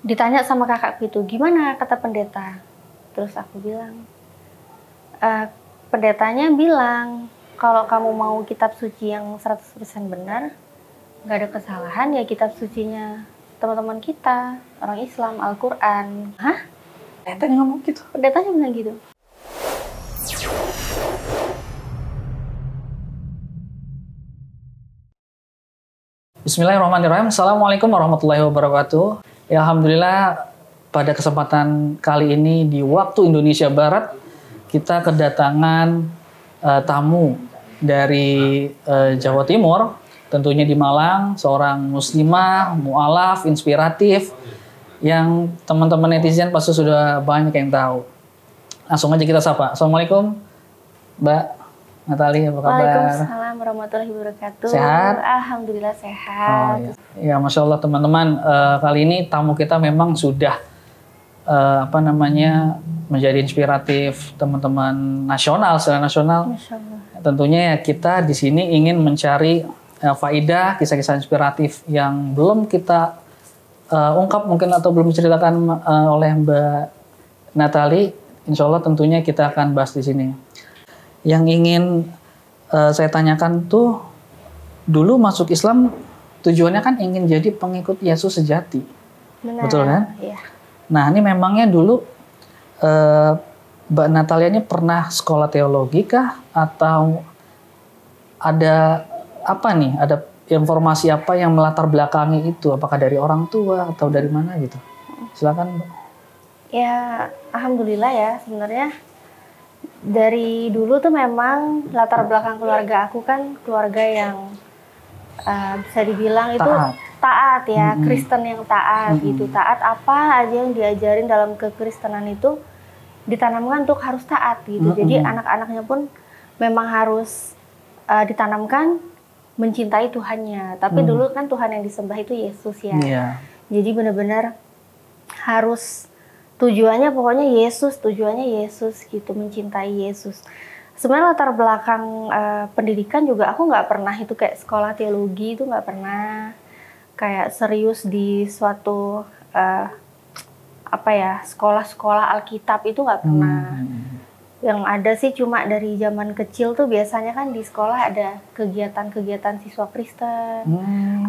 ditanya sama kakakku itu, gimana kata pendeta? Terus aku bilang, pendetanya bilang, kalau kamu mau kitab suci yang 100% benar, nggak ada kesalahan, ya kitab sucinya teman-teman kita, orang Islam, Al-Quran. Hah? Pendetanya ngomong gitu? Pendetanya bilang gitu. Bismillahirrahmanirrahim. Assalamualaikum warahmatullahi wabarakatuh. Ya, alhamdulillah pada kesempatan kali ini di waktu Indonesia Barat kita kedatangan tamu dari Jawa Timur, tentunya di Malang, seorang muslimah, mu'alaf, inspiratif yang teman-teman netizen pasti sudah banyak yang tahu. Langsung aja kita sapa. Assalamualaikum, Mbak Natali, apa kabar? Waalaikumsalam warahmatullahi wabarakatuh. Sehat? Alhamdulillah sehat. Oh, ya, Masya Allah teman-teman, kali ini tamu kita memang sudah menjadi inspiratif teman-teman nasional, secara nasional. Masya Allah. Tentunya ya kita di sini ingin mencari faidah, kisah-kisah inspiratif yang belum kita ungkap mungkin atau belum diceritakan oleh Mbak Natali. Insya Allah tentunya kita akan bahas di sini. Yang ingin saya tanyakan tuh, dulu masuk Islam tujuannya kan ingin jadi pengikut Yesus sejati. Benar. Betul kan? Iya. Nah ini memangnya dulu Mbak Natalia ini pernah sekolah teologi kah? Atau ada apa nih? Ada informasi apa yang melatar belakangi itu? Apakah dari orang tua atau dari mana gitu? Silakan Mbak. Ya, alhamdulillah ya sebenarnya. Dari dulu tuh memang latar belakang keluarga aku kan keluarga yang bisa dibilang itu taat ya, Kristen yang taat gitu. Taat apa aja yang diajarin dalam kekristenan itu ditanamkan untuk harus taat gitu. Jadi anak-anaknya pun memang harus ditanamkan mencintai Tuhannya. Tapi dulu kan Tuhan yang disembah itu Yesus ya. Yeah. Jadi benar-benar harus tujuannya pokoknya Yesus, tujuannya Yesus gitu, mencintai Yesus. Sebenarnya latar belakang pendidikan juga aku nggak pernah itu kayak sekolah teologi itu nggak pernah kayak serius di suatu sekolah-sekolah Alkitab itu nggak pernah. Yang ada sih cuma dari zaman kecil tuh biasanya kan di sekolah ada kegiatan-kegiatan siswa Kristen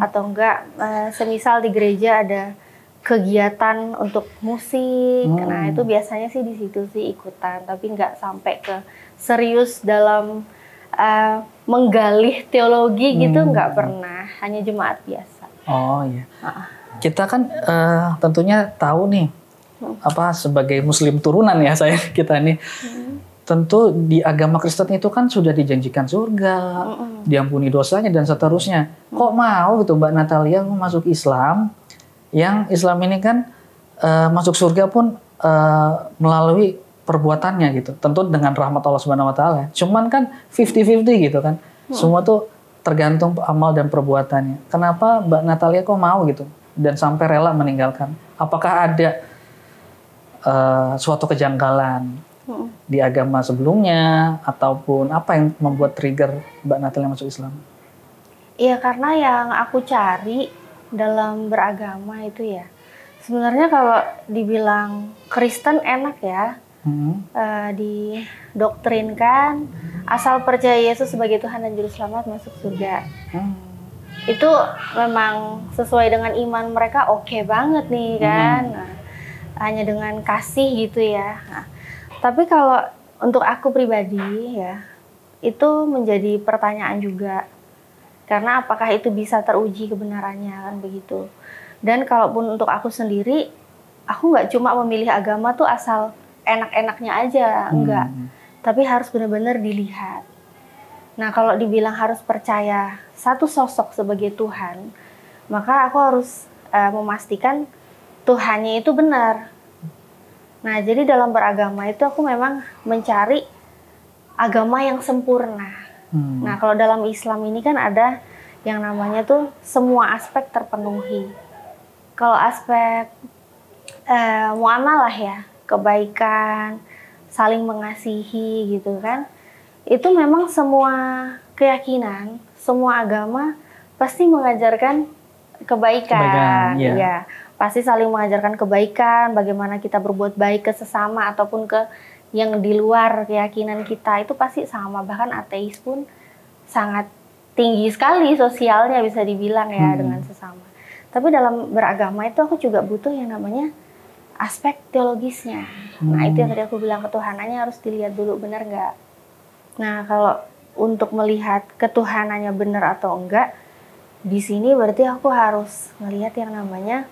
atau enggak semisal di gereja ada kegiatan untuk musik. Nah itu biasanya sih di situ sih ikutan, tapi nggak sampai ke serius dalam menggali teologi gitu nggak pernah, hanya jemaat biasa. Oh iya. Kita kan tentunya tahu nih sebagai muslim turunan ya kita nih. Tentu di agama Kristen itu kan sudah dijanjikan surga, diampuni dosanya dan seterusnya. Kok mau gitu Mbak Natalia masuk Islam? Yang Islam ini kan masuk surga pun melalui perbuatannya gitu. Tentu dengan rahmat Allah Subhanahu wa taala. Cuman kan 50-50 gitu kan. Semua tuh tergantung amal dan perbuatannya. Kenapa Mbak Natalia kok mau gitu dan sampai rela meninggalkan? Apakah ada suatu kejanggalan di agama sebelumnya ataupun apa yang membuat trigger Mbak Natalia masuk Islam? Iya, karena yang aku cari dalam beragama itu ya sebenarnya kalau dibilang Kristen enak ya, didoktrinkan asal percaya Yesus sebagai Tuhan dan Juru Selamat masuk surga. Itu memang sesuai dengan iman mereka, oke banget nih kan. Nah, hanya dengan kasih gitu ya. Nah, tapi kalau untuk aku pribadi ya itu menjadi pertanyaan juga. Karena apakah itu bisa teruji kebenarannya kan begitu. Dan kalaupun untuk aku sendiri, aku nggak cuma memilih agama tuh asal enak-enaknya aja, enggak. Tapi harus benar-benar dilihat. Nah kalau dibilang harus percaya satu sosok sebagai Tuhan, maka aku harus memastikan Tuhannya itu benar. Nah jadi dalam beragama itu aku memang mencari agama yang sempurna. Nah kalau dalam Islam ini kan ada yang namanya tuh semua aspek terpenuhi. Kalau aspek muamalah ya, kebaikan, saling mengasihi gitu kan, itu memang semua keyakinan, semua agama pasti mengajarkan kebaikan. Ya. pasti saling mengajarkan kebaikan, bagaimana kita berbuat baik ke sesama ataupun ke yang di luar keyakinan kita, itu pasti sama. Bahkan ateis pun sangat tinggi sekali sosialnya bisa dibilang ya dengan sesama. Tapi dalam beragama itu aku juga butuh yang namanya aspek teologisnya. Nah itu yang tadi aku bilang, ketuhanannya harus dilihat dulu benar nggak. Nah kalau untuk melihat ketuhanannya benar atau enggak, di sini berarti aku harus melihat yang namanya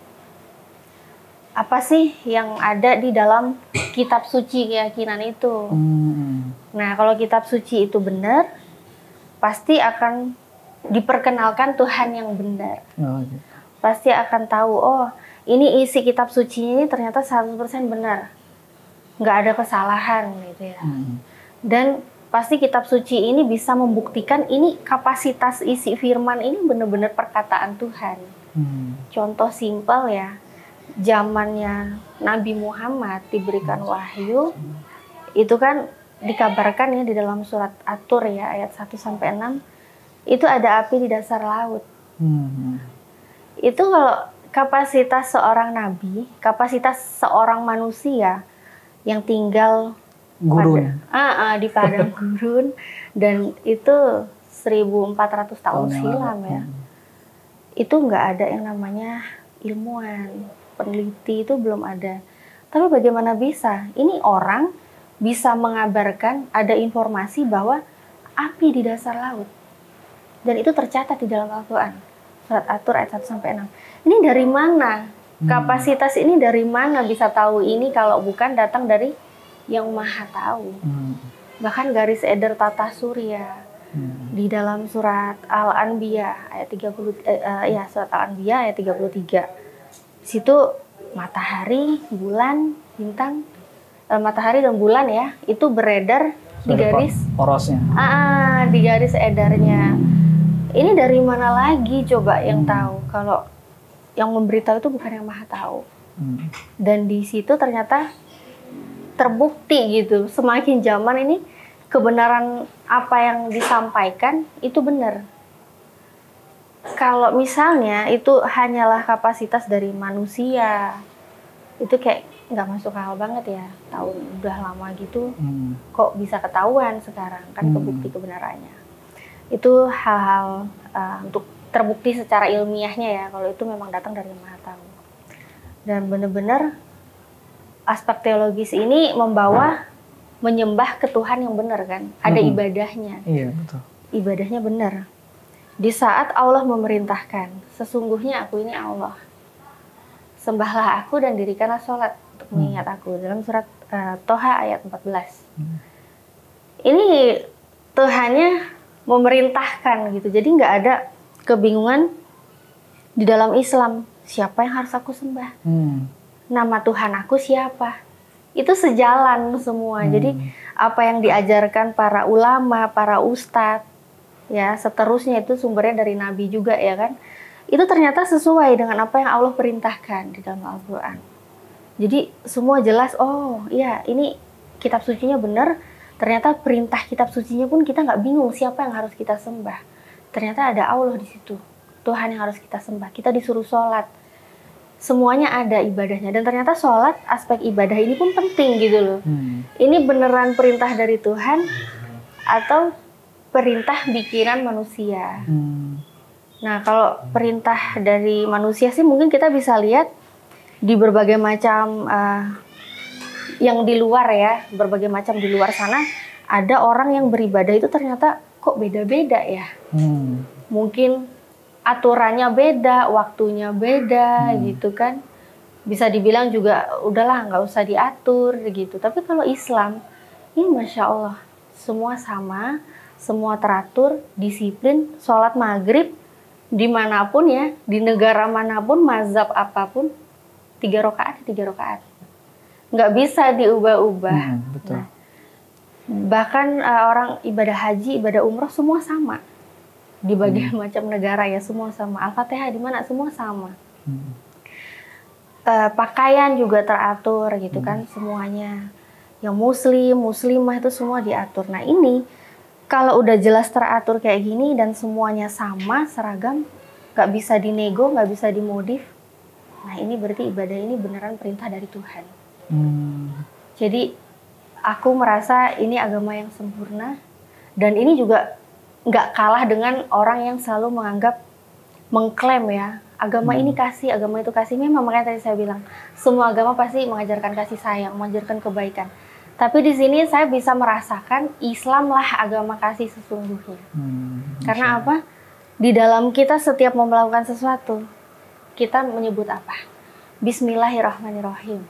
apa sih yang ada di dalam kitab suci keyakinan itu. Nah kalau kitab suci itu benar, pasti akan diperkenalkan Tuhan yang benar. Pasti akan tahu, oh ini isi kitab suci ini ternyata 100% benar, nggak ada kesalahan gitu ya. Dan pasti kitab suci ini bisa membuktikan ini kapasitas isi firman ini benar-benar perkataan Tuhan. Contoh simpel ya, zamannya Nabi Muhammad diberikan wahyu, itu kan dikabarkan ya di dalam surat At-Tur ya ayat 1-6, itu ada api di dasar laut. Itu kalau kapasitas seorang nabi, kapasitas seorang manusia yang tinggal gurun. Di padang gurun, dan itu 1400 tahun silam ya. Itu nggak ada yang namanya ilmuwan, peneliti, itu belum ada. Tapi bagaimana bisa? Ini orang bisa mengabarkan ada informasi bahwa api di dasar laut. Dan itu tercatat di dalam Al-Quran. Surat At-Tur ayat 1-6. Ini dari mana? Kapasitas ini dari mana bisa tahu ini kalau bukan datang dari yang Maha Tahu. Bahkan garis edar tata surya di dalam surat Al-Anbiya ayat 30 surat Al-Anbiya ayat 33. Situ matahari, bulan, bintang, matahari dan bulan ya, itu beredar di garis porosnya. Di garis edarnya. Ini dari mana lagi coba yang tahu kalau yang memberitahu itu bukan yang Maha Tahu. Dan di situ ternyata terbukti gitu, semakin zaman ini kebenaran apa yang disampaikan itu benar. Kalau misalnya itu hanyalah kapasitas dari manusia, itu kayak nggak masuk akal banget ya. Tahun udah lama gitu, kok bisa ketahuan sekarang kan kebukti kebenarannya. Itu hal-hal untuk terbukti secara ilmiahnya ya, kalau itu memang datang dari Yang Maha Tahu. Dan benar-benar aspek teologis ini membawa menyembah ke Tuhan yang benar kan, ada ibadahnya. Iya, betul. Ibadahnya benar. Di saat Allah memerintahkan, sesungguhnya aku ini Allah, sembahlah aku dan dirikanlah sholat untuk mengingat aku, dalam surat Toha ayat 14. Ini Tuhannya memerintahkan gitu, jadi nggak ada kebingungan di dalam Islam, siapa yang harus aku sembah, nama Tuhan aku siapa, itu sejalan semua. Jadi apa yang diajarkan para ulama, para ustadz ya seterusnya itu sumbernya dari Nabi juga ya kan, itu ternyata sesuai dengan apa yang Allah perintahkan di dalam Al-Quran. Jadi semua jelas, oh iya ini kitab sucinya benar. Ternyata perintah kitab sucinya pun kita nggak bingung siapa yang harus kita sembah. Ternyata ada Allah di situ, Tuhan yang harus kita sembah. Kita disuruh sholat, semuanya ada ibadahnya. Dan ternyata sholat, aspek ibadah ini pun penting gitu loh. Ini beneran perintah dari Tuhan atau perintah bikinan manusia? Nah kalau perintah dari manusia sih mungkin kita bisa lihat di berbagai macam yang di luar ya, berbagai macam di luar sana, ada orang yang beribadah itu ternyata kok beda-beda ya. Mungkin aturannya beda, waktunya beda gitu kan. Bisa dibilang juga udahlah nggak usah diatur gitu. Tapi kalau Islam, ini Masya Allah, semua sama, semua teratur, disiplin, sholat maghrib, dimanapun ya, di negara manapun, mazhab apapun, 3 rakaat, 3 rakaat. Nggak bisa diubah-ubah. Betul. Nah, bahkan orang ibadah haji, ibadah umroh semua sama. Di bagian macam negara ya semua sama. Al-Fatihah di mana semua sama. Pakaian juga teratur gitu kan semuanya. Yang muslim, muslimah itu semua diatur. Nah ini kalau udah jelas teratur kayak gini dan semuanya sama, seragam, nggak bisa dinego, nggak bisa dimodif. Nah ini berarti ibadah ini beneran perintah dari Tuhan. Jadi aku merasa ini agama yang sempurna, dan ini juga nggak kalah dengan orang yang selalu mengklaim ya, agama ini kasih, agama itu kasih. Memang makanya tadi saya bilang, semua agama pasti mengajarkan kasih sayang, mengajarkan kebaikan. Tapi di sini saya bisa merasakan Islamlah agama kasih sesungguhnya. Karena apa? Di dalam kita setiap mau melakukan sesuatu, kita menyebut apa? Bismillahirrahmanirrahim.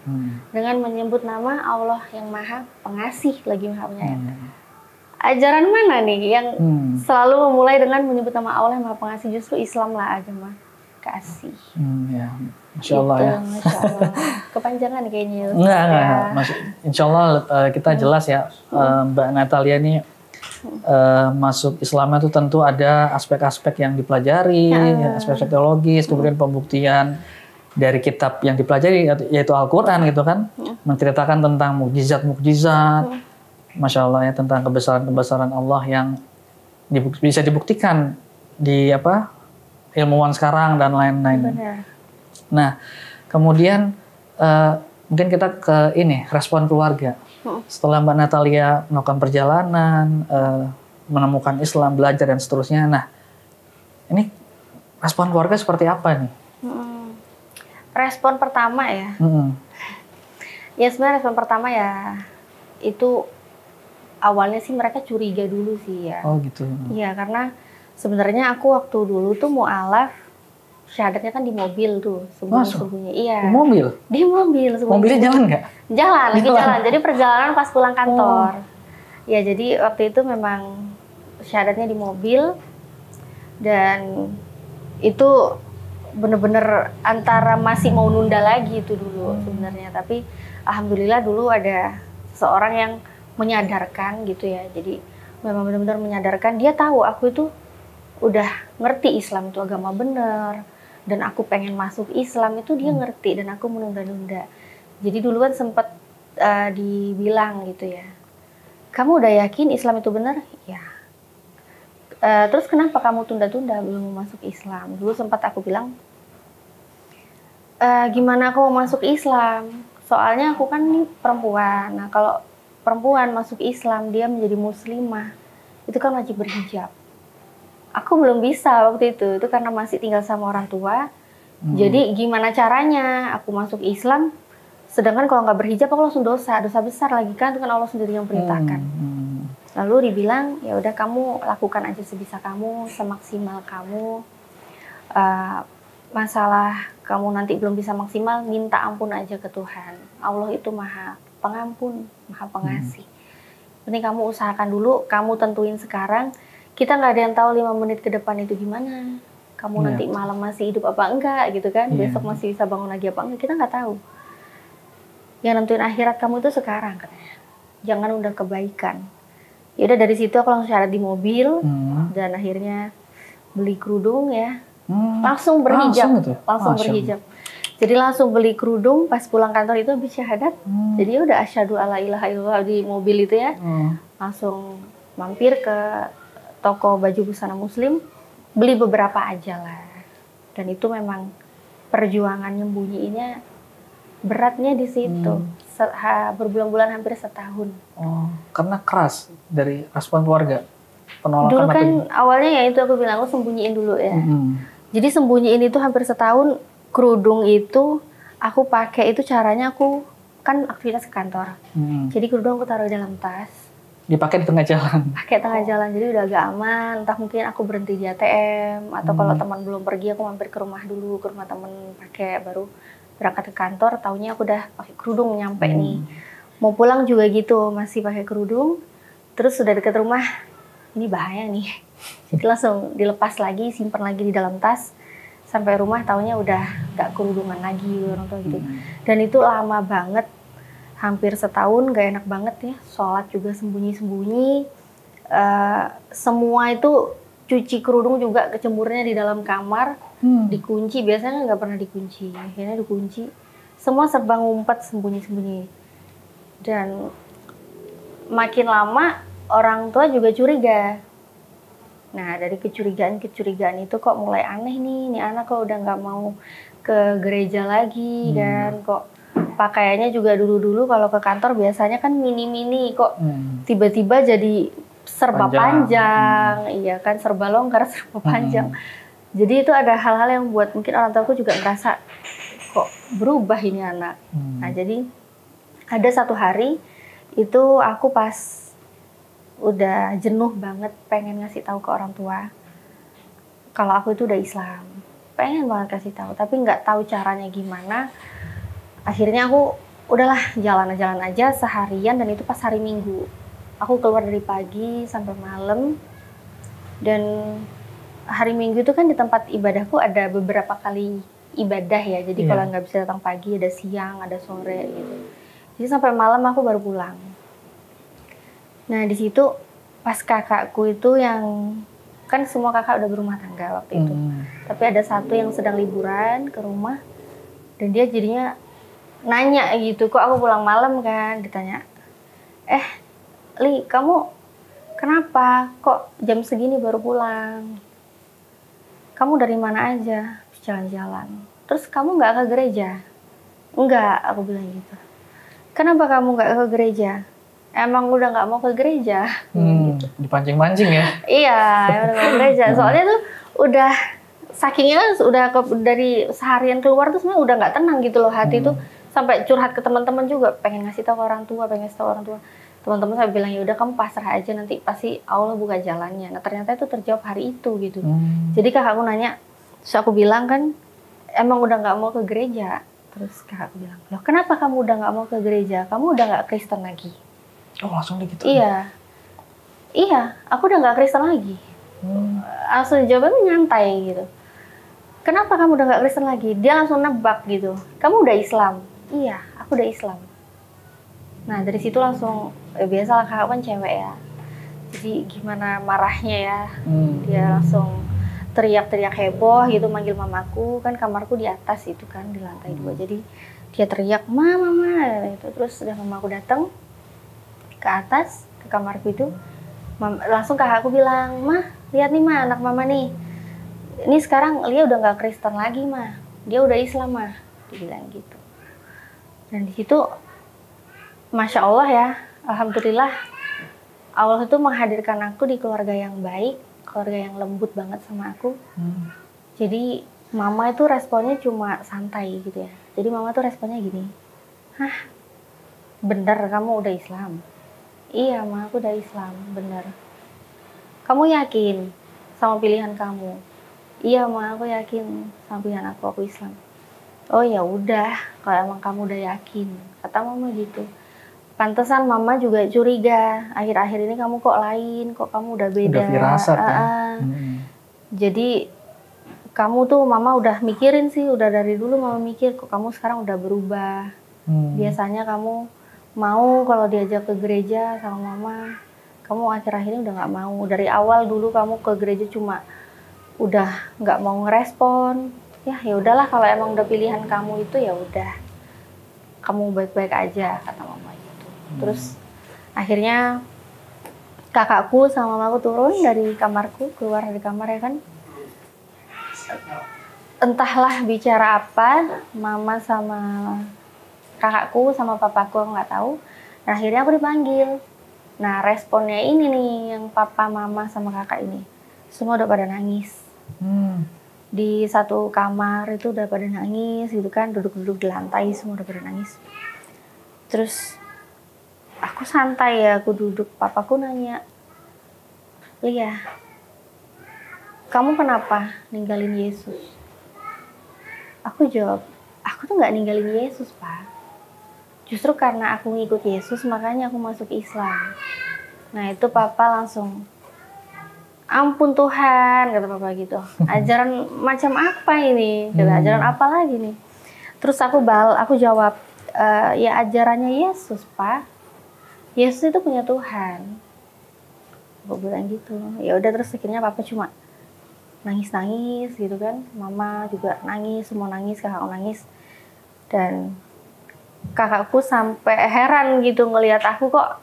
Dengan menyebut nama Allah yang Maha Pengasih lagi Maha Penyayang. Ajaran mana nih yang selalu memulai dengan menyebut nama Allah yang Maha Pengasih? Justru Islamlah agama kasih. Ya. Masya Allah gitu, ya. Masya Allah. Kepanjangan kayaknya. Enggak. Insya Allah kita jelas ya, Mbak Natalia ini masuk Islamnya itu tentu ada aspek-aspek yang dipelajari, aspek-aspek teologis, kemudian pembuktian dari kitab yang dipelajari yaitu Al-Quran gitu kan, menceritakan tentang mukjizat-mukjizat, Masya Allah ya, tentang kebesaran-kebesaran Allah yang bisa dibuktikan di ilmuwan sekarang dan lain-lain. Nah, kemudian mungkin kita ke respon keluarga. Setelah Mbak Natalia melakukan perjalanan, menemukan Islam, belajar dan seterusnya. Nah, ini respon keluarga seperti apa nih? Respon pertama ya. Ya sebenarnya respon pertama ya itu awalnya sih mereka curiga dulu sih ya. Oh gitu. Iya, karena sebenarnya aku waktu dulu tuh mualaf syahadatnya kan di mobil tuh, sembunyi-sembunyi. Iya. Di mobil? Di mobil. Mobilnya jalan nggak? Jalan, lagi jalan. Jadi perjalanan pas pulang kantor. Ya jadi waktu itu memang syahadatnya di mobil, dan itu bener-bener antara masih mau nunda lagi itu dulu sebenarnya. Tapi alhamdulillah dulu ada seseorang yang menyadarkan gitu ya. Jadi memang benar-benar menyadarkan, dia tahu aku itu udah ngerti Islam itu agama bener, dan aku pengen masuk Islam itu dia ngerti, dan aku menunda-nunda. Jadi dulu kan sempat dibilang gitu ya, kamu udah yakin Islam itu bener? Ya. Terus kenapa kamu tunda-tunda belum mau masuk Islam? Dulu sempat aku bilang, gimana aku mau masuk Islam? Soalnya aku kan nih perempuan. Nah kalau perempuan masuk Islam, dia menjadi muslimah, itu kan wajib berhijab. Aku belum bisa waktu itu karena masih tinggal sama orang tua. Jadi gimana caranya aku masuk Islam, sedangkan kalau nggak berhijab aku langsung dosa besar lagi kan, itu kan Allah sendiri yang perintahkan. Lalu dibilang, ya udah kamu lakukan aja sebisa kamu, semaksimal kamu. Masalah kamu nanti belum bisa maksimal, minta ampun aja ke Tuhan. Allah itu Maha Pengampun, Maha Pengasih. Penting kamu usahakan dulu, kamu tentuin sekarang. Kita nggak ada yang tahu 5 menit ke depan itu gimana. Kamu nanti malam masih hidup apa enggak gitu kan. Besok masih bisa bangun lagi apa enggak, kita nggak tahu. Yang nentuin akhirat kamu itu sekarang katanya. Jangan undang kebaikan. Ya udah dari situ aku langsung syarat di mobil, dan akhirnya beli kerudung ya. Langsung berhijab. Langsung berhijab. Jadi langsung beli kerudung, pas pulang kantor itu habis syahadat. Jadi udah asyhadu alla ilaha illallah di mobil itu ya. Langsung mampir ke toko baju busana muslim, beli beberapa aja lah. Dan itu memang perjuangan nyembunyiinnya beratnya di situ. Berbulan-bulan, hampir setahun. Karena keras dari respon keluarga, penolakan. Dulu kan awalnya ya itu aku bilang, aku sembunyiin dulu ya. Jadi sembunyiin itu hampir setahun. Kerudung itu aku pakai itu caranya, aku kan aktivitas ke kantor. Jadi kerudung aku taruh di dalam tas. Dipakai di tengah jalan? Pakai tengah jalan, jadi udah agak aman. Entah mungkin aku berhenti di ATM, atau kalau teman belum pergi aku mampir ke rumah dulu, ke rumah teman pakai, baru berangkat ke kantor. Taunya aku udah pakai kerudung nyampe nih. Mau pulang juga gitu, masih pakai kerudung. Terus sudah dekat rumah, ini bahaya nih. Jadi langsung dilepas lagi, simpan lagi di dalam tas. Sampai rumah taunya udah gak kerudungan lagi, orang tua gitu. Dan itu lama banget. Hampir setahun, gak enak banget ya. Sholat juga sembunyi-sembunyi. Semua itu cuci kerudung juga kecemburnya di dalam kamar. Dikunci, biasanya gak pernah dikunci. Akhirnya dikunci. Semua serba ngumpet sembunyi-sembunyi. Dan makin lama orang tua juga curiga. Nah dari kecurigaan itu kok mulai aneh nih. Nih anak kok udah gak mau ke gereja lagi kan, kok pakaiannya juga dulu-dulu kalau ke kantor biasanya kan mini-mini, kok tiba-tiba jadi serba panjang. Iya kan, serba longgar, serba panjang. Jadi itu ada hal-hal yang buat mungkin orang tuaku juga ngerasa kok berubah ini anak. Nah jadi ada satu hari itu aku pas udah jenuh banget pengen ngasih tahu ke orang tua kalau aku itu udah Islam, pengen banget kasih tahu tapi nggak tahu caranya gimana. Akhirnya aku udahlah jalan-jalan aja seharian, dan itu pas hari Minggu. Aku keluar dari pagi sampai malam, dan hari Minggu itu kan di tempat ibadahku ada beberapa kali ibadah ya. Jadi kalau nggak bisa datang pagi, ada siang, ada sore gitu. Jadi sampai malam aku baru pulang. Nah di situ pas kakakku itu yang kan semua kakak udah berumah tangga waktu itu. Tapi ada satu yang sedang liburan ke rumah, dan dia jadinya nanya gitu, kok aku pulang malam kan, ditanya, Li, kamu kenapa kok jam segini baru pulang? Kamu dari mana aja? Jalan-jalan. Terus kamu nggak ke gereja? Enggak, aku bilang gitu. Kenapa kamu nggak ke gereja? Emang udah nggak mau ke gereja? Gitu. Dipancing-pancing ya? Iya, udah nggak ke gereja. Soalnya tuh udah sakingnya udah dari seharian keluar tuh sebenarnya udah nggak tenang gitu loh hati tuh, sampai curhat ke teman-teman juga, pengen ngasih tahu ke orang tua, pengen ngasih tahu orang tua. Teman-teman saya bilang ya udah kamu pasrah aja, nanti pasti Allah buka jalannya. Nah ternyata itu terjawab hari itu gitu. Jadi kakakku nanya, terus aku bilang kan emang udah nggak mau ke gereja. Terus kakakku bilang, loh kenapa kamu udah nggak mau ke gereja? Kamu udah nggak Kristen lagi? Oh langsung gitu? Iya, aku udah nggak Kristen lagi. Langsung jawabannya nyantai gitu. Kenapa kamu udah nggak Kristen lagi? Dia langsung nebak gitu. Kamu udah Islam? Iya, aku udah Islam. Nah dari situ langsung biasalah kakak kan cewek ya, jadi gimana marahnya ya, dia langsung teriak-teriak heboh gitu manggil mamaku, kan kamarku di atas itu kan di lantai 2, jadi dia teriak mama itu. Terus udah mamaku datang ke atas ke kamarku itu, langsung kakakku bilang, mah lihat nih mah anak mama nih, ini sekarang Lia udah nggak Kristen lagi mah, dia udah Islam mah, dibilang gitu. Dan di situ Masya Allah ya, alhamdulillah Allah itu menghadirkan aku di keluarga yang baik, keluarga yang lembut banget sama aku. Jadi mama itu responnya cuma santai gitu ya. Jadi mama tuh responnya gini, hah bener kamu udah Islam? Iya ma, aku udah Islam, bener. Kamu yakin sama pilihan kamu? Iya ma, aku yakin sama pilihan aku Islam. Oh ya udah, kalau emang kamu udah yakin, kata mama gitu. Pantesan mama juga curiga, akhir-akhir ini kamu kok lain, kok kamu udah beda. Udah firasat ya? Jadi kamu tuh mama udah mikirin sih, udah dari dulu mama mikir kok kamu sekarang udah berubah. Biasanya kamu mau kalau diajak ke gereja sama mama, kamu akhir-akhir ini udah nggak mau. Dari awal dulu kamu ke gereja cuma udah nggak mau ngerespon. Ya udahlah kalau emang udah pilihan kamu itu ya udah, kamu baik-baik aja kata mama gitu. Terus akhirnya kakakku sama mamaku turun dari kamarku, keluar dari kamar ya kan. Entahlah bicara apa, mama sama kakakku sama papaku aku nggak tahu. Nah, akhirnya aku dipanggil. Nah responnya ini nih yang papa, mama sama kakak ini semua udah pada nangis. Di satu kamar itu udah pada nangis gitu kan, duduk-duduk di lantai semua udah pada nangis. Terus aku santai ya, aku duduk, papaku nanya, Lia, kamu kenapa ninggalin Yesus? Aku jawab, aku tuh nggak ninggalin Yesus pak, justru karena aku ngikut Yesus makanya aku masuk Islam. Nah itu papa langsung, ampun Tuhan, kata papa gitu. Ajaran macam apa ini? Kata, ajaran apa lagi nih? Terus aku jawab, ya ajarannya Yesus, Pak. Yesus itu punya Tuhan. Aku bilang gitu. Ya udah, terus akhirnya papa cuma nangis-nangis gitu kan. Mama juga nangis, semua nangis, kakakku nangis. Dan kakakku sampai heran gitu ngelihat aku kok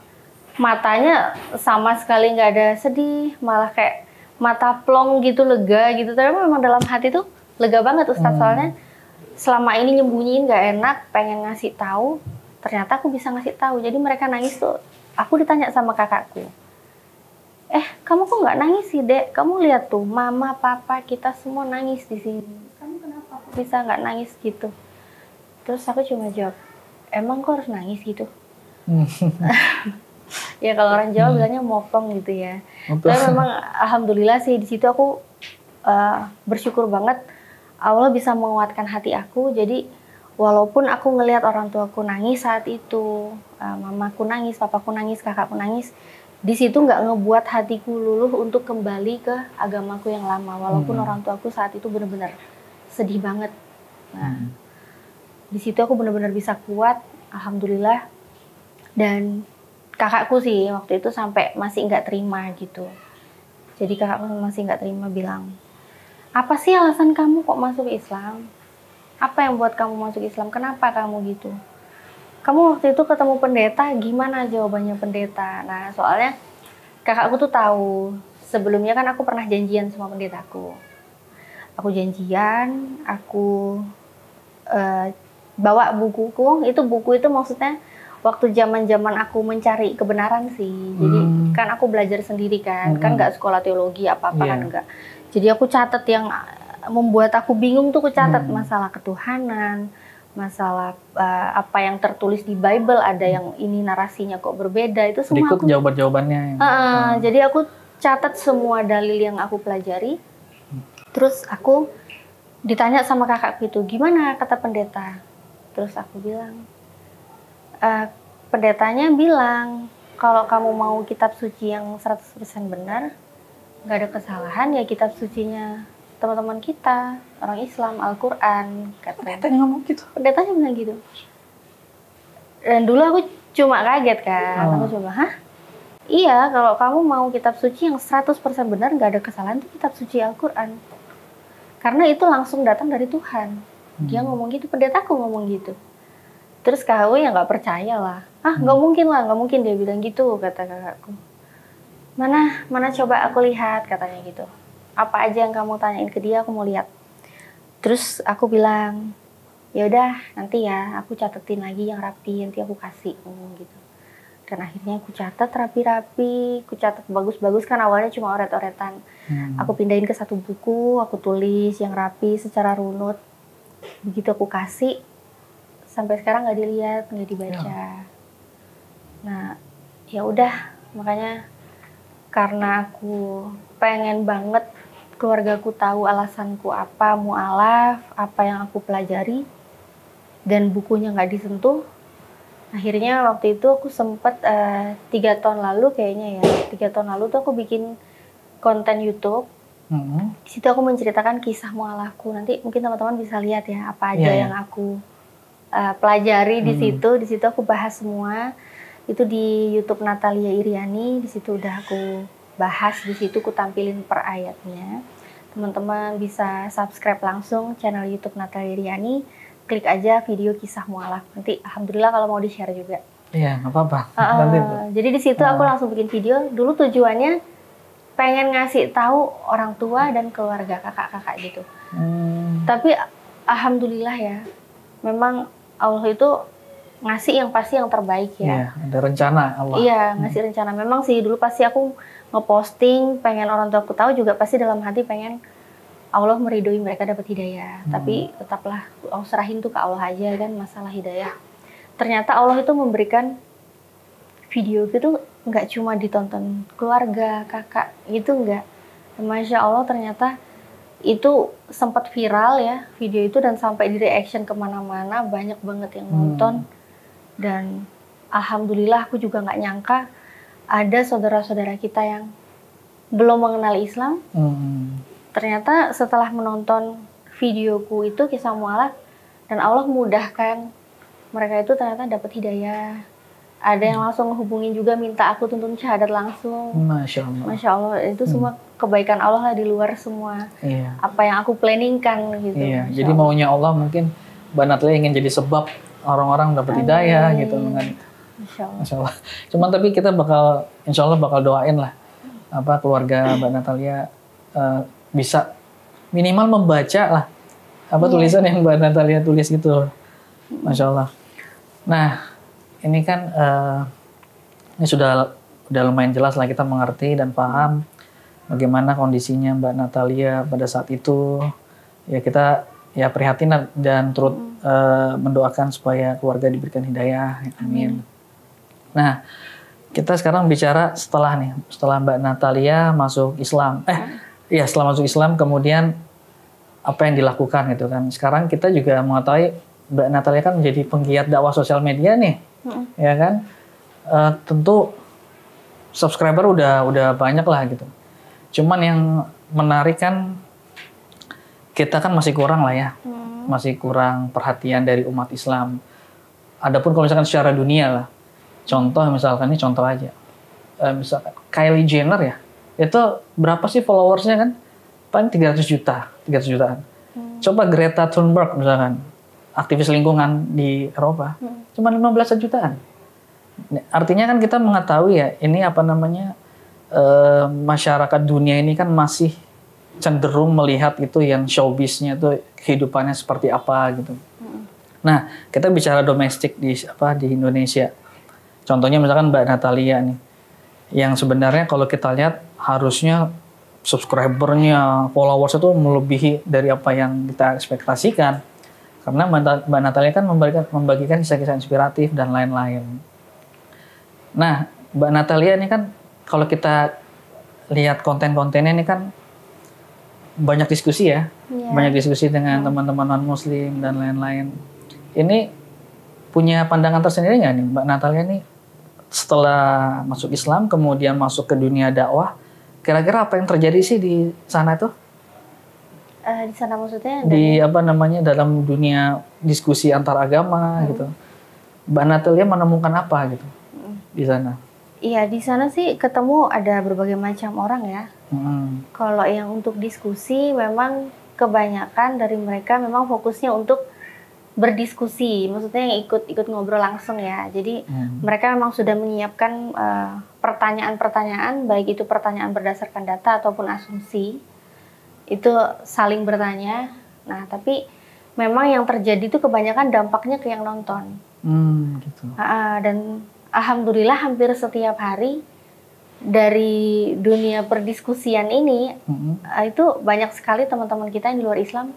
matanya sama sekali nggak ada sedih, malah kayak mata plong gitu, lega gitu. Tapi memang dalam hati tuh lega banget Ustadz, soalnya selama ini nyembunyiin nggak enak, pengen ngasih tahu, ternyata aku bisa ngasih tahu. Jadi mereka nangis tuh, aku ditanya sama kakakku, kamu kok nggak nangis sih dek? Kamu lihat tuh, mama, papa, kita semua nangis di sini. Kamu kenapa bisa nggak nangis gitu? Terus aku cuma jawab, emang kok harus nangis gitu? Ya kalau orang Jawa bilangnya mopong gitu ya. Tapi memang alhamdulillah sih di situ aku bersyukur banget Allah bisa menguatkan hati aku. Jadi walaupun aku ngelihat orang tuaku nangis saat itu, mamaku nangis, papaku nangis, kakakku nangis, di situ nggak ngebuat hatiku luluh untuk kembali ke agamaku yang lama. Walaupun orang tuaku saat itu benar-benar sedih banget. Nah, di situ aku benar-benar bisa kuat, alhamdulillah. Dan kakakku sih waktu itu sampai masih nggak terima gitu. Jadi kakakku masih nggak terima, bilang, apa sih alasan kamu kok masuk Islam? Apa yang buat kamu masuk Islam? Kenapa kamu gitu? Kamu waktu itu ketemu pendeta, gimana jawabannya pendeta? Nah, soalnya kakakku tuh tahu, sebelumnya kan aku pernah janjian sama pendetaku. Aku janjian, aku bawa bukuku, buku itu maksudnya waktu zaman-zaman aku mencari kebenaran sih. Jadi kan aku belajar sendiri kan nggak sekolah teologi apa-apa kan enggak. Jadi aku catat yang membuat aku bingung tuh, aku catat masalah ketuhanan, masalah apa yang tertulis di Bible, ada yang ini narasinya kok berbeda, itu semua berikut jawaban-jawabannya. Jadi aku catat semua dalil yang aku pelajari. Terus aku ditanya sama kakakku itu, gimana kata pendeta? Terus aku bilang, pendetanya bilang, kalau kamu mau kitab suci yang 100% benar, nggak ada kesalahan, ya kitab sucinya teman-teman kita, orang Islam, Al-Quran. Pendetanya ngomong gitu? Pendetanya bilang gitu. Dan dulu aku cuma kaget kan, aku cuma, hah? Iya, kalau kamu mau kitab suci yang 100% benar, nggak ada kesalahan, itu kitab suci Al-Quran. Karena itu langsung datang dari Tuhan. Dia ngomong gitu, pendetaku ngomong gitu. Terus KW ya nggak percaya lah. Nggak mungkin lah, nggak mungkin dia bilang gitu, kata kakakku. Mana coba aku lihat, katanya gitu. Apa aja yang kamu tanyain ke dia, aku mau lihat. Terus aku bilang, ya udah nanti ya, aku catetin lagi yang rapi, nanti aku kasih, ngomong gitu. Dan akhirnya aku catat rapi-rapi, aku catat bagus-bagus, kan awalnya cuma oret-oretan. Aku pindahin ke satu buku, aku tulis yang rapi secara runut. Begitu aku kasih, sampai sekarang nggak dilihat, nggak dibaca. Nah, ya udah, makanya karena aku pengen banget keluargaku tahu alasanku apa, mu'alaf, apa yang aku pelajari, dan bukunya nggak disentuh. Akhirnya waktu itu aku sempat 3 tahun lalu kayaknya ya, 3 tahun lalu tuh aku bikin konten YouTube. Di situ aku menceritakan kisah mu'alafku. Nanti mungkin teman-teman bisa lihat ya apa aja yang aku pelajari di situ. Di situ aku bahas semua. Itu di YouTube Natalia Iriani. Di situ udah aku bahas, di situ aku tampilin per ayatnya. Teman-teman bisa subscribe langsung channel YouTube Natalia Iriani. Klik aja video kisah mu'alaf. Nanti alhamdulillah kalau mau di-share juga. Iya, nggak apa-apa. Jadi di situ aku langsung bikin video. Dulu tujuannya pengen ngasih tahu orang tua dan keluarga, kakak-kakak gitu. Tapi alhamdulillah ya, memang Allah itu ngasih yang pasti yang terbaik ya. Iya, ada rencana Allah. Iya, ngasih rencana. Memang sih dulu pasti aku ngeposting, pengen orang tua aku tahu, juga pasti dalam hati pengen Allah meridhoi mereka dapat hidayah. Tapi tetaplah aku serahin tuh ke Allah aja kan masalah hidayah. Ternyata Allah itu memberikan video itu nggak cuma ditonton keluarga, kakak, gitu nggak. Masya Allah ternyata itu sempat viral ya video itu, dan sampai di reaction kemana-mana, banyak banget yang nonton. Dan alhamdulillah aku juga nggak nyangka ada saudara-saudara kita yang belum mengenal Islam. Ternyata setelah menonton videoku itu kisah mu'alaf, dan Allah mudahkan mereka itu ternyata dapat hidayah. Ada yang langsung hubungin juga minta aku tuntun syahadat langsung. Masya Allah. Masya Allah, itu semua kebaikan Allah lah, di luar semua apa yang aku planningkan gitu. Iya, jadi maunya Allah mungkin Mbak Natalia ingin jadi sebab orang-orang dapat hidayah gitu dengan Masya Allah. Cuman tapi kita bakal, insya Allah bakal doain lah keluarga Mbak Natalia bisa minimal membaca lah apa tulisan yang Mbak Natalia tulis gitu. Masya Allah. Nah, ini kan ini sudah lumayan jelas lah, kita mengerti dan paham bagaimana kondisinya Mbak Natalia pada saat itu. Ya kita ya prihatin dan turut mendoakan supaya keluarga diberikan hidayah. Amin. Nah, kita sekarang bicara setelah Mbak Natalia masuk Islam. Setelah masuk Islam kemudian apa yang dilakukan gitu kan. Sekarang kita juga mengetahui Mbak Natalia kan menjadi penggiat dakwah sosial media nih. Ya kan? Tentu subscriber udah banyak lah gitu. Cuman yang menarik kan kita kan masih kurang lah ya. Masih kurang perhatian dari umat Islam. Adapun kalau misalkan secara dunia lah. Contoh misalkan, ini contoh aja. Misalkan Kylie Jenner ya. Itu berapa sih followersnya kan? Paling 300 jutaan. Coba Greta Thunberg misalkan, aktivis lingkungan di Eropa, cuma 15 jutaan. Artinya kan kita mengetahui ya, ini apa namanya, masyarakat dunia ini kan masih cenderung melihat itu yang showbiznya tuh kehidupannya seperti apa gitu. Nah, kita bicara domestik di Indonesia. Contohnya misalkan Mbak Natalia nih, yang sebenarnya kalau kita lihat harusnya subscribernya, followersnya itu melebihi dari apa yang kita ekspektasikan. Karena Mbak Natalia kan membagikan kisah-kisah inspiratif dan lain-lain. Nah, Mbak Natalia ini kan kalau kita lihat konten-kontennya ini kan banyak diskusi ya. Banyak diskusi dengan teman-teman non-muslim dan lain-lain. Ini punya pandangan tersendiri nggak nih Mbak Natalia ini setelah masuk Islam kemudian masuk ke dunia dakwah? Kira-kira apa yang terjadi sih di sana tuh? Di sana maksudnya? Dalam dunia diskusi antar agama gitu. Mbak Natalia menemukan apa gitu di sana? Iya, di sana sih ketemu ada berbagai macam orang ya. Kalau yang untuk diskusi memang kebanyakan dari mereka memang fokusnya untuk berdiskusi, maksudnya yang ikut ngobrol langsung ya. Jadi mereka memang sudah menyiapkan pertanyaan-pertanyaan, baik itu pertanyaan berdasarkan data ataupun asumsi, itu saling bertanya. Nah, tapi memang yang terjadi itu kebanyakan dampaknya ke yang nonton. Gitu. Dan alhamdulillah hampir setiap hari dari dunia perdiskusian ini itu banyak sekali teman-teman kita yang di luar Islam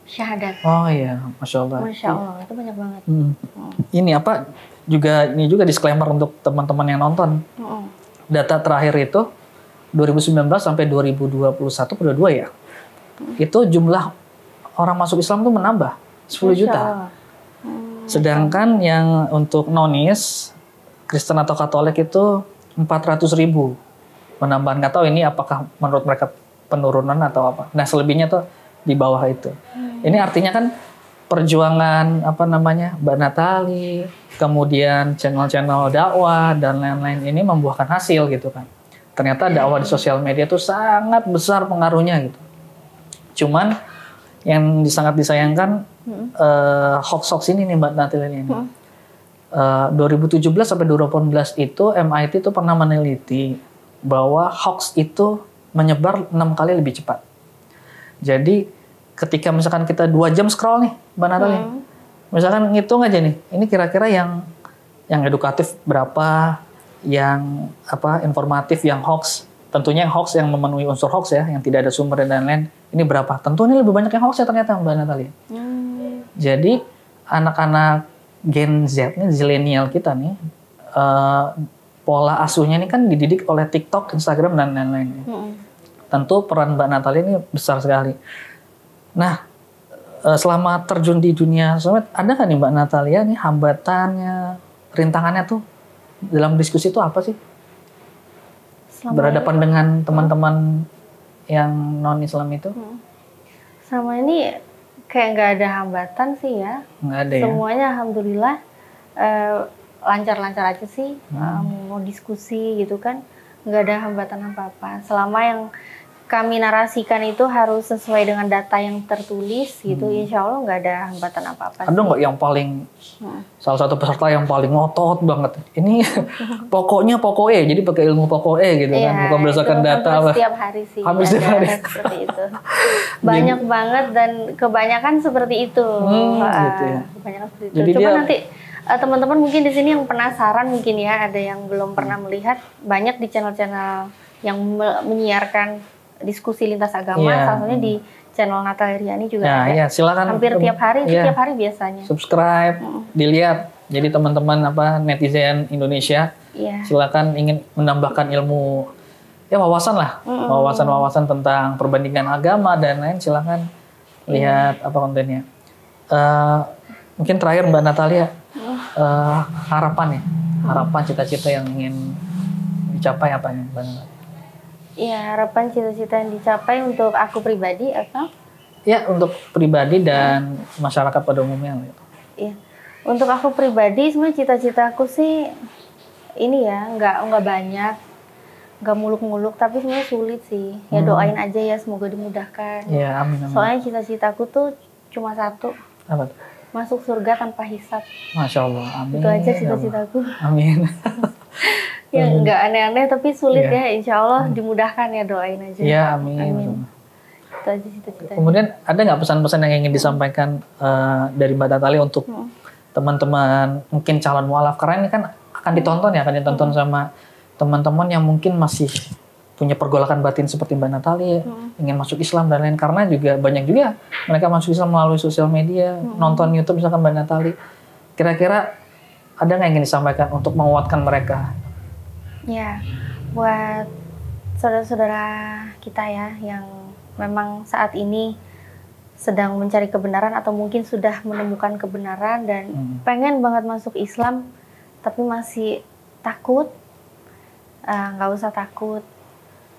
syahadat. Oh iya, Masya Allah. Masya Allah, itu banyak banget. Ini juga disclaimer untuk teman-teman yang nonton. Data terakhir itu 2019 sampai 2021 ya. Itu jumlah orang masuk Islam itu menambah 10 juta. Sedangkan yang untuk nonis, Kristen atau Katolik itu 400.000 penambahan. Nggak tahu ini apakah menurut mereka penurunan atau apa. Nah, selebihnya tuh di bawah itu. Ini artinya kan perjuangan Mbak Natalia, kemudian channel-channel dakwah dan lain-lain ini membuahkan hasil gitu kan. Ternyata dakwah di sosial media itu sangat besar pengaruhnya gitu. Cuman yang sangat disayangkan hoax ini nih Mbak Natalia ini. 2017 sampai 2018 itu MIT itu pernah meneliti bahwa hoax itu menyebar 6 kali lebih cepat. Jadi ketika misalkan kita 2 jam scroll nih, Mbak Natalia, misalkan ngitung aja nih, ini kira-kira yang edukatif berapa, yang informatif, yang hoax, tentunya yang hoax yang memenuhi unsur hoax ya, yang tidak ada sumber dan lain-lain, ini berapa? Tentu ini lebih banyak yang hoax ya ternyata Mbak Natalia. Jadi anak-anak Gen Z nih, zilenial kita nih, pola asuhnya ini kan dididik oleh TikTok, Instagram dan lain-lain. Tentu peran Mbak Natalia ini besar sekali. Nah, selama terjun di dunia sosmed, ada nggak nih Mbak Natalia nih hambatannya, rintangannya tuh dalam diskusi itu apa sih? Berhadapan dengan teman-teman yang non-Islam itu? Selama ini kayak nggak ada hambatan sih ya. Nggak ada ya? Semuanya alhamdulillah lancar-lancar aja sih. Mau diskusi gitu kan, nggak ada hambatan apa-apa. Selama yang kami narasikan itu harus sesuai dengan data yang tertulis gitu, insya Allah nggak ada hambatan apa-apa. Ada nggak yang paling salah satu peserta yang paling ngotot banget? Ini pokoknya jadi pakai ilmu pokoknya gitu kan, bukan berdasarkan data. Setiap hari sih. Hampir setiap hari. Seperti itu. Banyak banget dan kebanyakan seperti itu. Gitu ya. Kebanyakan seperti itu. Jadi Coba nanti teman-teman mungkin di sini yang penasaran mungkin ya, ada yang belum pernah melihat, banyak di channel-channel yang menyiarkan diskusi lintas agama, salah satunya di channel Natalia Riani juga ada. Ya, silakan. Hampir tiap hari, setiap hari biasanya. Subscribe, dilihat. Jadi teman-teman netizen Indonesia, silakan ingin menambahkan ilmu, ya wawasan lah, wawasan tentang perbandingan agama dan lain, silakan lihat apa kontennya. Mungkin terakhir Mbak Natalia, harapan cita-cita yang ingin dicapai apa nih, Mbak Natalia? Iya, harapan cita-cita yang dicapai untuk aku pribadi atau? Ya, untuk pribadi dan masyarakat pada umumnya. Iya, untuk aku pribadi sebenarnya cita-citaku sih ini ya, nggak banyak, nggak muluk-muluk, tapi sebenarnya sulit sih. Ya doain aja ya, semoga dimudahkan. Iya, amin. Soalnya cita-citaku tuh cuma satu. Apa tuh? Masuk surga tanpa hisab. Masya Allah, amin. Itu aja cita-citaku. Amin. Ya nggak aneh-aneh tapi sulit ya, insya Allah dimudahkan ya, doain aja. Iya, amin. Itu aja cita-cita. Kemudian ada nggak pesan-pesan yang ingin disampaikan dari Mbak Natalia untuk teman-teman mungkin calon mualaf, karena ini kan akan ditonton sama teman-teman yang mungkin masih punya pergolakan batin seperti Mbak Natalia, ingin masuk Islam dan lain, karena juga banyak juga mereka masuk Islam melalui sosial media, nonton YouTube misalkan Mbak Natalia. Kira-kira ada nggak yang ingin disampaikan untuk menguatkan mereka? Ya, buat saudara-saudara kita ya yang memang saat ini sedang mencari kebenaran atau mungkin sudah menemukan kebenaran dan pengen banget masuk Islam tapi masih takut, nggak usah takut.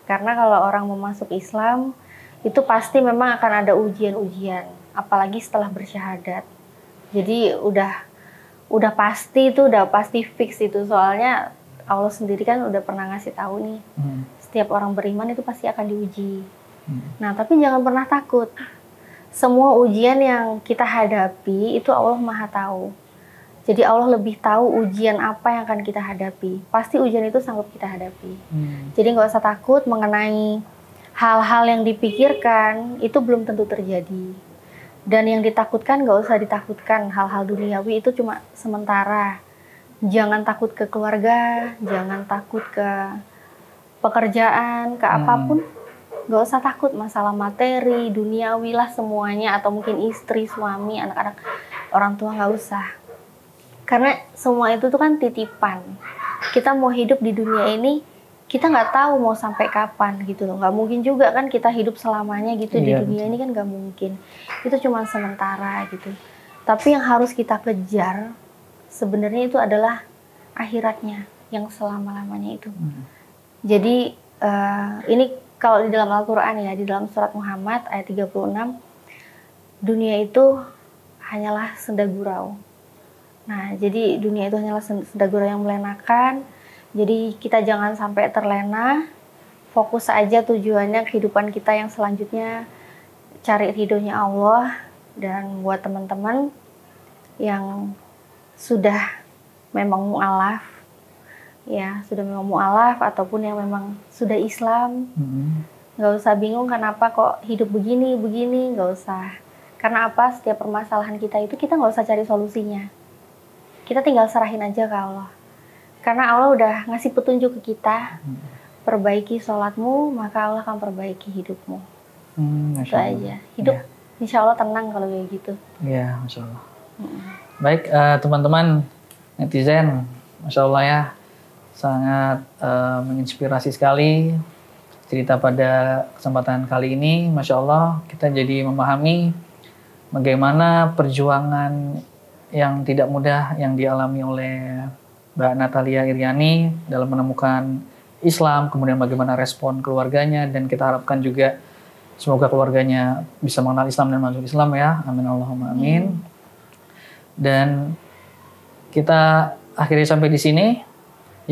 Karena kalau orang mau masuk Islam itu pasti memang akan ada ujian-ujian, apalagi setelah bersyahadat. Jadi udah pasti fix itu, soalnya Allah sendiri kan udah pernah ngasih tahu nih, setiap orang beriman itu pasti akan diuji. Nah, tapi jangan pernah takut. Semua ujian yang kita hadapi itu Allah Maha tahu. Jadi Allah lebih tahu ujian apa yang akan kita hadapi. Pasti ujian itu sanggup kita hadapi. Jadi nggak usah takut mengenai hal-hal yang dipikirkan, itu belum tentu terjadi. Dan yang ditakutkan nggak usah ditakutkan, hal-hal duniawi itu cuma sementara. Jangan takut ke keluarga, jangan takut ke pekerjaan, ke apapun. Gak usah takut masalah materi, duniawi lah semuanya, atau mungkin istri, suami, anak-anak, orang tua, gak usah. Karena semua itu tuh kan titipan. Kita mau hidup di dunia ini, kita nggak tahu mau sampai kapan gitu loh. Nggak mungkin juga kan kita hidup selamanya gitu di dunia ini, kan nggak mungkin. Itu cuma sementara gitu. Tapi yang harus kita kejar sebenarnya itu adalah akhiratnya yang selama-lamanya itu. Jadi ini kalau di dalam Al-Quran ya, di dalam surat Muhammad ayat 36, dunia itu hanyalah senda gurau. Nah, jadi dunia itu hanyalah senda gurau yang melenakan. Jadi kita jangan sampai terlena, fokus aja tujuannya kehidupan kita yang selanjutnya, cari ridhonya Allah. Dan buat teman-teman yang sudah memang mu'alaf, ya sudah memang mu'alaf ataupun yang memang sudah Islam, nggak usah bingung kenapa kok hidup begini, nggak usah. Karena apa? Setiap permasalahan kita itu kita nggak usah cari solusinya. Kita tinggal serahin aja ke Allah. Karena Allah udah ngasih petunjuk ke kita, perbaiki sholatmu, maka Allah akan perbaiki hidupmu. Itu aja. Hidup insya Allah tenang kalau kayak gitu. Iya, Masya Allah. Baik, teman-teman netizen, Masya Allah ya, sangat menginspirasi sekali cerita pada kesempatan kali ini. Masya Allah, kita jadi memahami bagaimana perjuangan yang tidak mudah yang dialami oleh Mbak Natalia Iriani dalam menemukan Islam, kemudian bagaimana respon keluarganya, dan kita harapkan juga semoga keluarganya bisa mengenal Islam dan masuk Islam ya. Amin Allahumma amin. Dan kita akhiri sampai di sini.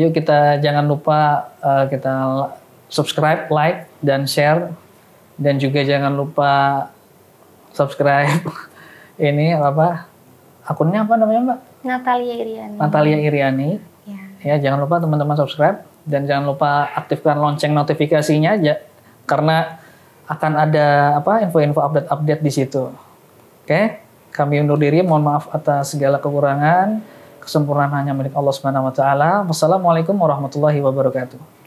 Yuk kita jangan lupa kita subscribe, like, dan share Dan juga jangan lupa subscribe ini apa akunnya apa namanya Mbak? Natalia Iriani. Natalia Iriani. Ya. Ya, jangan lupa teman-teman subscribe dan jangan lupa aktifkan lonceng notifikasinya aja karena akan ada apa info-info update-update di situ. Oke, kami undur diri, mohon maaf atas segala kekurangan. Kesempurnaan hanya milik Allah Subhanahu wa taala. Wassalamualaikum warahmatullahi wabarakatuh.